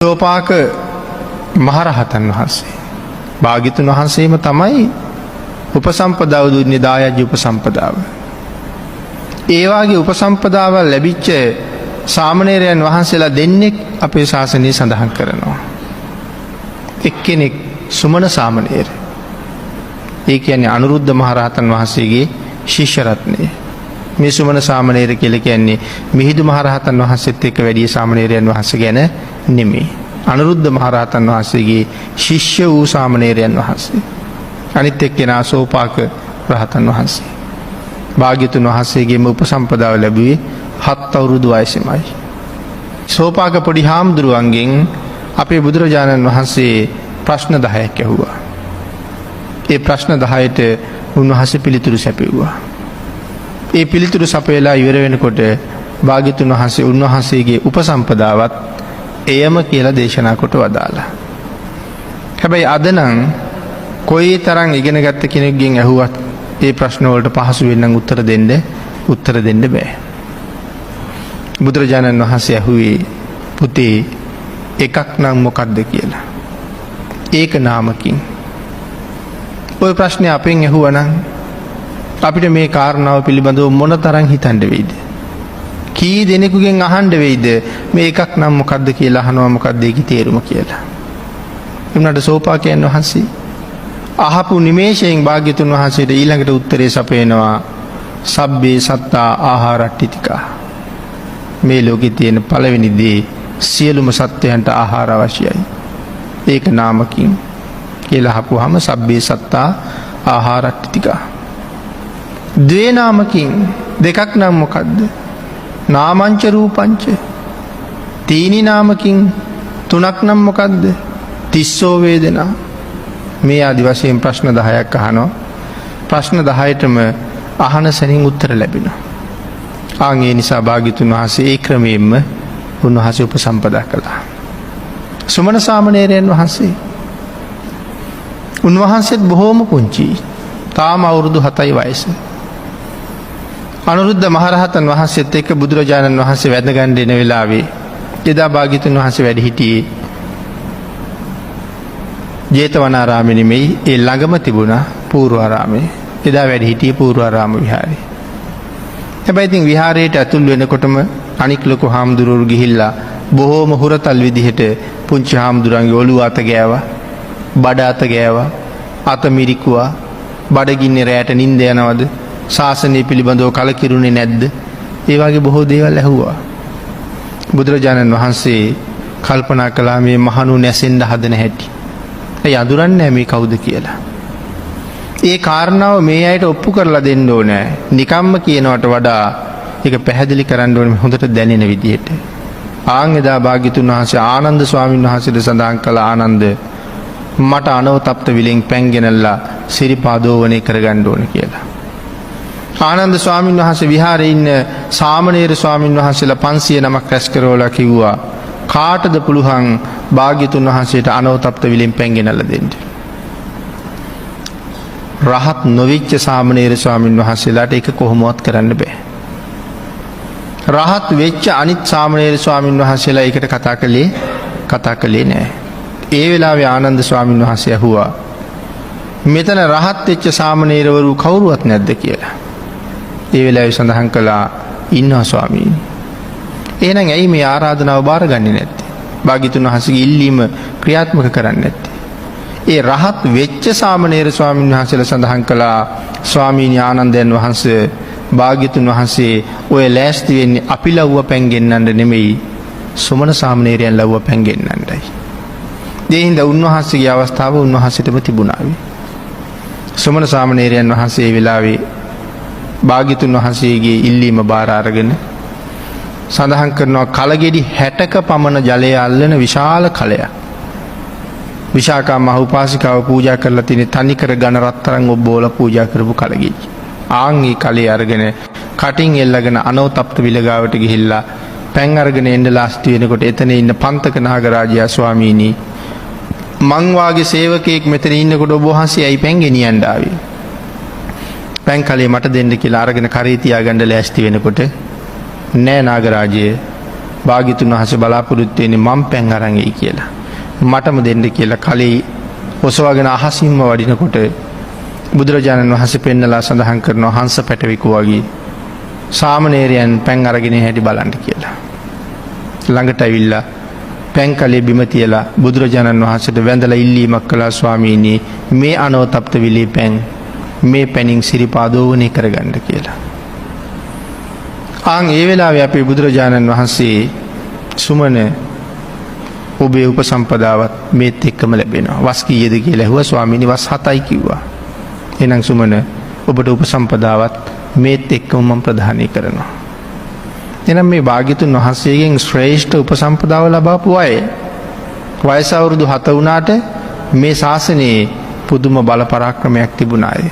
සෝපාක මහරහතන් වහන්සේ භාග්‍යතුන් වහන්සේම තමයි උපසම්පදාව දුන්නේ දායජ්‍ය උපසම්පදාව. ඒ වාගේ උපසම්පදාව ලැබිච්ච සාමණේරයන් වහන්සේලා දෙන්නෙක් අපේ ශාසනයේ සඳහන් කරනවා. එක්කෙනෙක් සුමන සාමණේර. ඒ කියන්නේ අනුරුද්ධ මහරහතන් වහන්සේගේ ශිෂ්‍ය රත්නය. මේ සුමන සාමණේර කියලා කියන්නේ මිහිඳු මහරහතන් වහන්සේත් එක්ක වැඩි සාමණේරයන් වහන්සේ ගැන නෙමෙයි. අනුරුද්ධ මහරහතන් වහන්සේගේ ශිෂ්‍ය වූ සාමණේරයන් වහන්සේ. අනිත් එක්කෙනා සෝපාක රහතන් වහන්සේ. භාග්‍යතුන් වහන්සේගේම උපසම්පදාව ලැබුවේ 7 අවුරුදු වයසෙමයි. සෝපාක පොඩි හාමුදුරුවන්ගෙන් අපේ බුදුරජාණන් වහන්සේ ප්‍රශ්න 10ක් ඇහුවා. ඒ ප්‍රශ්න 10ට උන්වහන්සේ පිළිතුරු සැපෙව්වා. ඒ පිළිතුරු සපයලා ඉවර වෙනකොට භාග්‍යතුන් වහන්සේ උන්වහන්සේගේ උපසම්පදාවත් එයම කියලා දේශනා කොට වදාලා. හැබැයි අද නම් කොයි තරම් ඉගෙන ගත්ත කෙනෙක්ගෙන් ඇහුවත් ඒ ප්‍රශ්න වලට පහසු වෙන්නම් උත්තර දෙන්න බෑ. බුදුරජාණන් වහන්සේ ඇහුවේ පුතේ එකක් නම් මොකක්ද කියලා. ඒක නාමකින්. ওই ප්‍රශ්නේ අපෙන් ඇහුවනම් අපිට මේ කාරණාව පිළිබඳව මොන තරම් හිතන්න වෙයිද? කී දෙනෙකුගෙන් අහන්න වෙයිද මේ එකක් නම් මොකක්ද කියලා අහනවා මොකක්ද ඒකේ තේරුම කියලා. එමුණට සෝපාකයන් වහන්සේ අහපු නිමේෂයෙන් භාග්‍යතුන් වහන්සේට ඊළඟට උත්තරේ සපයනවා සබ්බේ සත්තා ආහාරට්ඨිතිකා. මේ ලෝකේ තියෙන පළවෙනි දේ සියලුම සත්වයන්ට ආහාර අවශ්‍යයි. ඒක නාමකින් කියලා අහපුවාම සබ්බේ සත්තා ආහාරට්ඨිතිකා. ද්වේ නාමකින් දෙකක් නම් මොකද්ද? නාමංච රූපංච. තීනි නාමකින් තුනක් නම් මොකද්ද? තිස්සෝ වේදනා. මේ ආදි වශයෙන් ප්‍රශ්න 10ක් අහනවා. ප්‍රශ්න 10ටම අහන සැනින් උත්තර ලැබෙනවා. ආන් ඒ නිසා භාග්‍යතුන් වහන්සේ ඒ ක්‍රමයෙන්ම උන්වහන්සේ උපසම්පදා කළා. සුමන සාමණේරයන් වහන්සේ උන්වහන්සේත් බොහෝම පුංචි. තාම අවුරුදු 7යි වයස. අනුරුද්ධ මහරහතන් වහන්සේත් එක්ක බුදුරජාණන් වහන්සේ වැඳ ගන්න එන වෙලාවේ එදා භාග්‍යතුන් වහන්සේ වැඩ සිටියේ ජේතවනාරාමෙ නෙමෙයි ඒ ළඟම තිබුණා පූර්වාරාමේ. එදා වැඩ හිටියේ පූර්වාරාම විහාරේ. හැබැයි ඉතින් විහාරයට ඇතුල් වෙනකොටම අනික් ලොකු හාමුදුරුවෝ ගිහිල්ලා බොහෝම හුරතල් විදිහට පුංචි හාමුදුරන්ගේ ඔළුව අත ගෑවා, බඩ අත ගෑවා, අත මිරිකුවා, බඩගින්නේ රැයට නිින්ද යනවද? ශාසනය පිළිබඳව කලකිරුණේ නැද්ද? ඒ වගේ බොහෝ දේවල් ඇහුවා. බුදුරජාණන් වහන්සේ කල්පනා කළා මේ මහණු නැසෙන්න හදන හැටි. ඒ අඳුරන්නේ මේ කවුද කියලා. ඒ කාරණාව මේ අයට ඔප්පු කරලා දෙන්න ඕනේ. නිකම්ම කියනවට වඩා ඒක පැහැදිලි කරන්න ඕනේ හොඳට දැනෙන විදිහට. ආන් එදා භාග්‍යතුන් වහන්සේ ආනන්ද ස්වාමීන් වහන්සේට සඳහන් කළ ආනන්ද මට අනවතප්ත විලෙන් පැන් ගෙනල්ලා සිරිපාදෝවණේ කරගන්න ඕනේ කියලා. ආනන්ද ස්වාමීන් වහන්සේ විහාරේ ඉන්න සාමණේර ස්වාමීන් වහන්සේලා 500 නමක් රැස් කරවලා කිව්වා කාටද පුළුවන් භාග්‍යතුන් වහන්සේට අනවතප්ත විලෙන් පැන් ගෙනල්ලා දෙන්න. රහත් නොවිච්ච සාමණේර ස්වාමීන් වහන්සේලාට ඒක කොහොමවත් කරන්න බෑ. රහත් වෙච්ච අනිත් සාමණේර ස්වාමීන් වහන්සේලා ඒකට කතා කළේ නෑ. ඒ වෙලාවේ ආනන්ද ස්වාමීන් වහන්සේ අහුවා මෙතන රහත් වෙච්ච සාමණේරවරු කවුරුවත් නැද්ද කියලා. ඒ වෙලාවේ සඳහන් කළා ඉන්නවා ස්වාමීනි. එහෙනම් ඇයි මේ ආරාධනාව බාරගන්නේ නැත්තේ? භාග්‍යතුන් වහන්සේගේ ඉල්ලීම ක්‍රියාත්මක කරන්නේ නැත්තේ? ඒ රහත් වෙච්ච සාමණේර ස්වාමීන් වහන්සේලා සඳහන් කළා ස්වාමීනි ආනන්දයන් වහන්සේ භාග්‍යතුන් වහන්සේ ඔය ලෑස්ති වෙන්නේ අපි ලව්ව පැන් ගෙන්නන්න නෙමෙයි සුමන සාමණේරයන් ලව්ව පැන් ගෙන්නන්නයි. ඒ හින්දා උන්වහන්සේගේ අවස්ථාව උන්වහන්සේටම තිබුණා. සුමන සාමණේරයන් වහන්සේ ඒ වෙලාවේ භාග්‍යතුන් වහන්සේගේ ඉල්ලීම බාර අරගෙන සඳහන් කරනවා කලගෙඩි 60ක පමණ ජලය අල්ලන විශාල කලයක්. විශාකා මහ උපාසිකාව පූජා කරලා තියෙන තනිකර ඝන රත්තරන් ඔබ්බෝල පූජා කරපු කලගෙඩි. ආන් ඒ කලේ අරගෙන කටින් එල්ලගෙන අනවතප්ත විලගාවට ගිහිල්ලා පැන් අරගෙන එන්න ලාස්ති වෙනකොට එතන ඉන්න පන්තක නාගරාජයා ස්වාමීනි මං වාගේ සේවකයෙක් මෙතන ඉන්නකොට ඔබ වහන්සේ ඇයි පැන් ගෙනියන්න ආවේ? පැන් කලේ මට දෙන්න කියලා අරගෙන කරේ තියාගන්න ලෑස්ති වෙනකොට නෑ නාගරාජය භාග්‍යතුන් වහන්සේ බලාපොරොත්තු වෙන්නේ මම් පැන් අරන් එයි කියලා. මටම දෙන්න කියලා කලේ ඔසවගෙන අහසින්ම වඩිනකොට බුදුරජාණන් වහන්සේ පෙන්නලා සඳහන් කරනවා හංස පැටවෙකු වගේ සාමණේරයන් පැන් අරගෙන හැටි බලන්න කියලා. ළඟට ඇවිල්ලා පැන් කලේ බිම තියලා බුදුරජාණන් වහන්සේට වැඳලා ඉල්ලීමක් කළා ස්වාමීනි මේ අනෝතප්ත විලේ පැන් මේ පැනින් සිරිපාදෝවණය කරගන්න කියලා. ආන් ඒ වෙලාවේ අපේ බුදුරජාණන් වහන්සේ සුමන ඔබේ උපසම්පදාවත් මේත් එක්කම ලැබෙනවා. වස් කීයද කියලා ඇහුවා ස්වාමීනි වස් 7යි කිව්වා. එහෙනම් සුමන ඔබට උපසම්පදාවත් මේත් එක්කම මම ප්‍රදානය කරනවා. එහෙනම් මේ භාග්‍යතුන් වහන්සේගෙන් ශ්‍රේෂ්ඨ උපසම්පදාව ලබාපු අය වයස අවුරුදු 7 වුණාට මේ ශාසනයේ පුදුම බල පරාක්‍රමයක් තිබුණාය.